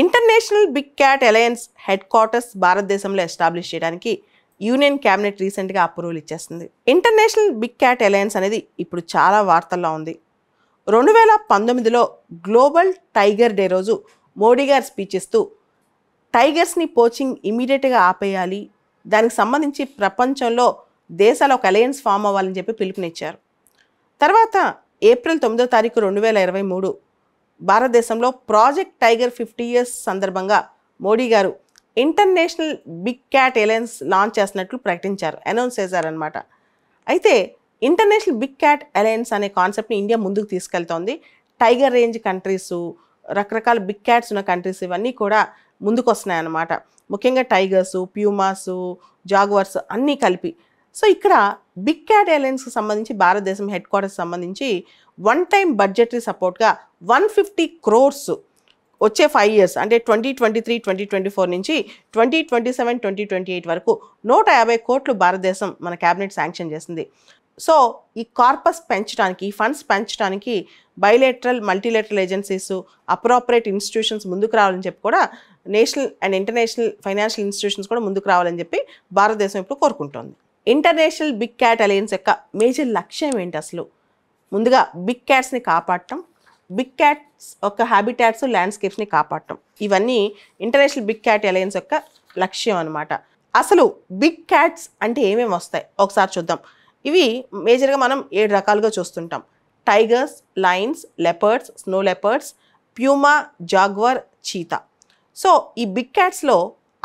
International big cat alliance headquarters భారతదేశంలో establish చేయడానికి union cabinet రీసెంట్గా అప్రూవల్ ఇచ్చేస్తుంది. ఇంటర్నేషనల్ బిగ్ క్యాట్ అలయన్స్ అనేది ఇప్పుడు చాలా వార్తల్లో ఉంది. 2019లో గ్లోబల్ టైగర్ డే రోజు మోడీ గారు స్పీచ్ ఇస్తూ టైగర్స్ని పోచింగ్ ఇమీడియట్గా ఆపేయాలి, దానికి సంబంధించి ప్రపంచంలో దేశాలు ఒక అలయన్స్ ఫామ్ అవ్వాలని చెప్పి పిలుపునిచ్చారు. తర్వాత ఏప్రిల్ 9వ తారీఖు 2023 భారతదేశంలో ప్రాజెక్ట్ టైగర్ 50 years సందర్భంగా Modi garu international big cat alliance launch చేస్తున్నట్లు ప్రకటించారు, అనౌన్స్ చేశారనమాట. అయితే ఇంటర్నేషనల్ బిగ్ క్యాట్ అలయన్స్ అనే కాన్సెప్ట్ని ఇండియా ముందుకు తీసుకెళ్తోంది. టైగర్ రేంజ్ కంట్రీస్, రకరకాల బిగ్ క్యాట్స్ ఉన్న కంట్రీస్ ఇవన్నీ కూడా ముందుకు వస్తున్నాయి అన్నమాట. ముఖ్యంగా టైగర్స్, ప్యూమాస్, జాగ్వర్స్ అన్నీ కలిపి. సో ఇక్కడ బిగ్ క్యాట్ అలయన్స్కి సంబంధించి భారతదేశం హెడ్ క్వార్టర్స్ సంబంధించి వన్ టైం బడ్జెటరీ సపోర్ట్గా 150 crores వచ్చే 5 years అంటే 2023-2024 నుంచి 2027-2028 వరకు 150 కోట్లు భారతదేశం మన క్యాబినెట్ శాంక్షన్ చేసింది. సో ఈ కార్పస్ పెంచడానికి, ఈ ఫండ్స్ పెంచడానికి bilateral, multilateral agencies, appropriate institutions ముందుకు రావాలని చెప్పి కూడా national and international financial institutions కూడా ముందుకు రావాలని చెప్పి భారతదేశం ఇప్పుడు కోరుకుంటోంది. ఇంటర్నేషనల్ బిగ్ క్యాట్ అలయన్స్ యొక్క మేజర్ లక్ష్యం ఏంటి అసలు? ముందుగా బిగ్ క్యాట్స్ని కాపాడటం, బిగ్ క్యాట్స్ యొక్క హ్యాబిటాట్స్, ల్యాండ్స్కేప్స్ని కాపాడటం, ఇవన్నీ ఇంటర్నేషనల్ బిగ్ క్యాట్ అలయన్స్ యొక్క లక్ష్యం అనమాట. అసలు బిగ్ క్యాట్స్ అంటే ఏమేమి వస్తాయి ఒకసారి చూద్దాం. ఇవి మేజర్గా మనం 7 రకాలుగా చూస్తుంటాం. Tigers, Lions, leopards, snow leopards, Puma, Jaguar, cheetah. So ఈ బిగ్ క్యాట్స్లో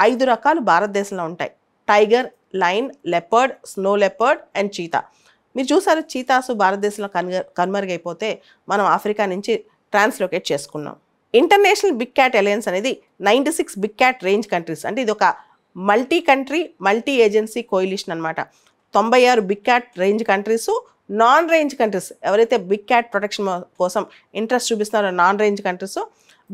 5 రకాలు భారతదేశంలో ఉంటాయి. Tiger, lion, leopard, snow leopard and cheetah. మీరు చూసారు, చీతాస్ భారతదేశంలో కనుమరుగైపోతే మనం ఆఫ్రికా నుంచి ట్రాన్స్లోకేట్ చేసుకున్నాం. ఇంటర్నేషనల్ బిగ్ క్యాట్ అలయన్స్ అనేది 96 బిగ్ క్యాట్ రేంజ్ కంట్రీస్, అంటే ఇది ఒక multi country, multi agency coalition అనమాట. 96 big cat range countries, non range countries ఎవరైతే బిగ్ క్యాట్ ప్రొటెక్షన్ కోసం ఇంట్రెస్ట్ చూపిస్తున్నారో non range countries,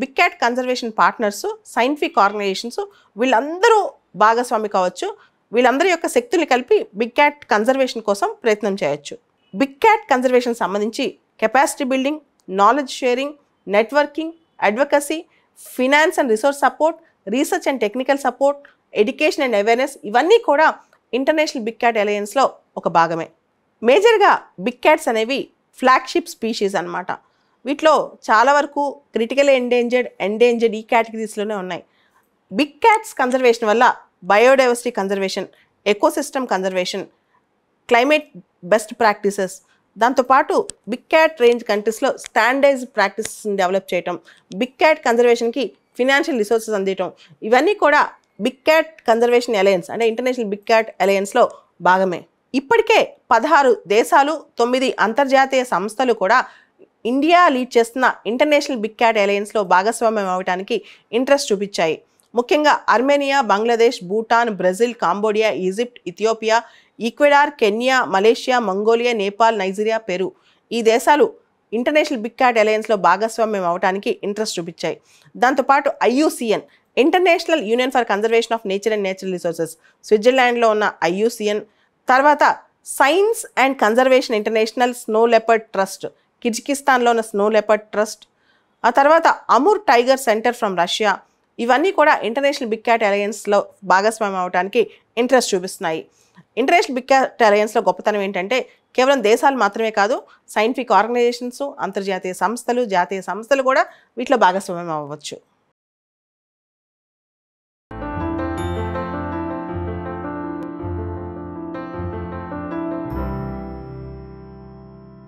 big cat conservation partners, scientific organisations, వీళ్ళందరూ భాగస్వామి కావచ్చు. వీళ్ళందరి యొక్క శక్తుల్ని కలిపి బిగ్ క్యాట్ కన్జర్వేషన్ కోసం ప్రయత్నం చేయొచ్చు. బిగ్ క్యాట్ కన్జర్వేషన్ సంబంధించి capacity building, knowledge sharing, networking, advocacy, finance and resource support, research and technical support, education and awareness, ఇవన్నీ కూడా ఇంటర్నేషనల్ బిగ్ క్యాట్ అలయన్స్లో ఒక భాగమే. మేజర్గా బిగ్ క్యాట్స్ అనేవి ఫ్లాగ్షిప్ స్పీషీస్ అనమాట. వీటిలో చాలా వరకు క్రిటికల్ ఎండేంజర్డ్ ఈ కేటగిరీస్లోనే ఉన్నాయి. బిగ్ క్యాట్స్ కన్జర్వేషన్ వల్ల biodiversity conservation, ecosystem conservation, climate best practices, దాంతోపాటు బిగ్ క్యాట్ రేంజ్ కంట్రీస్లో స్టాండర్డైజ్డ్ ప్రాక్టీసెస్ని డెవలప్ చేయటం, బిగ్ క్యాట్ కన్జర్వేషన్కి ఫినాన్షియల్ రిసోర్సెస్ అందించడం, ఇవన్నీ కూడా బిగ్ క్యాట్ కన్జర్వేషన్ అలయన్స్ అంటే ఇంటర్నేషనల్ బిగ్ క్యాట్ అలయన్స్లో భాగమే. ఇప్పటికే 16 దేశాలు, 9 అంతర్జాతీయ సంస్థలు కూడా ఇండియా లీడ్ చేస్తున్న ఇంటర్నేషనల్ బిగ్ క్యాట్ అలయన్స్లో భాగస్వామ్యం అవ్వడానికి ఇంట్రెస్ట్ చూపించాయి. ముఖ్యంగా Armenia, Bangladesh, Bhutan, Brazil, Cambodia, Egypt, Ethiopia, Ecuador, Kenya, Malaysia, Mongolia, Nepal, Nigeria, Peru ఈ దేశాలు ఇంటర్నేషనల్ బిగ్ క్యాట్ అలయన్స్లో భాగస్వామ్యం అవ్వడానికి ఇంట్రెస్ట్ చూపించాయి. దాంతోపాటు IUCN International Union for Conservation of Nature and Natural Resources, స్విట్జర్లాండ్లో ఉన్న IUCN, తర్వాత Science and Conservation International Snow Leopard Trust, కిర్గిస్తాన్లో ఉన్న స్నో లెపర్డ్ ట్రస్ట్, ఆ తర్వాత Amur Tiger Center from Russia, ఇవన్నీ కూడా ఇంటర్నేషనల్ బిగ్ క్యాట్ అలయన్స్లో భాగస్వామ్యం అవడానికి ఇంట్రెస్ట్ చూపిస్తున్నాయి. ఇంటర్నేషనల్ బిగ్ క్యాట్ అలయన్స్లో గొప్పతనం ఏంటంటే కేవలం దేశాలు మాత్రమే కాదు, సైంటిఫిక్ ఆర్గనైజేషన్స్, అంతర్జాతీయ సంస్థలు, జాతీయ సంస్థలు కూడా వీటిలో భాగస్వామ్యం అవ్వచ్చు.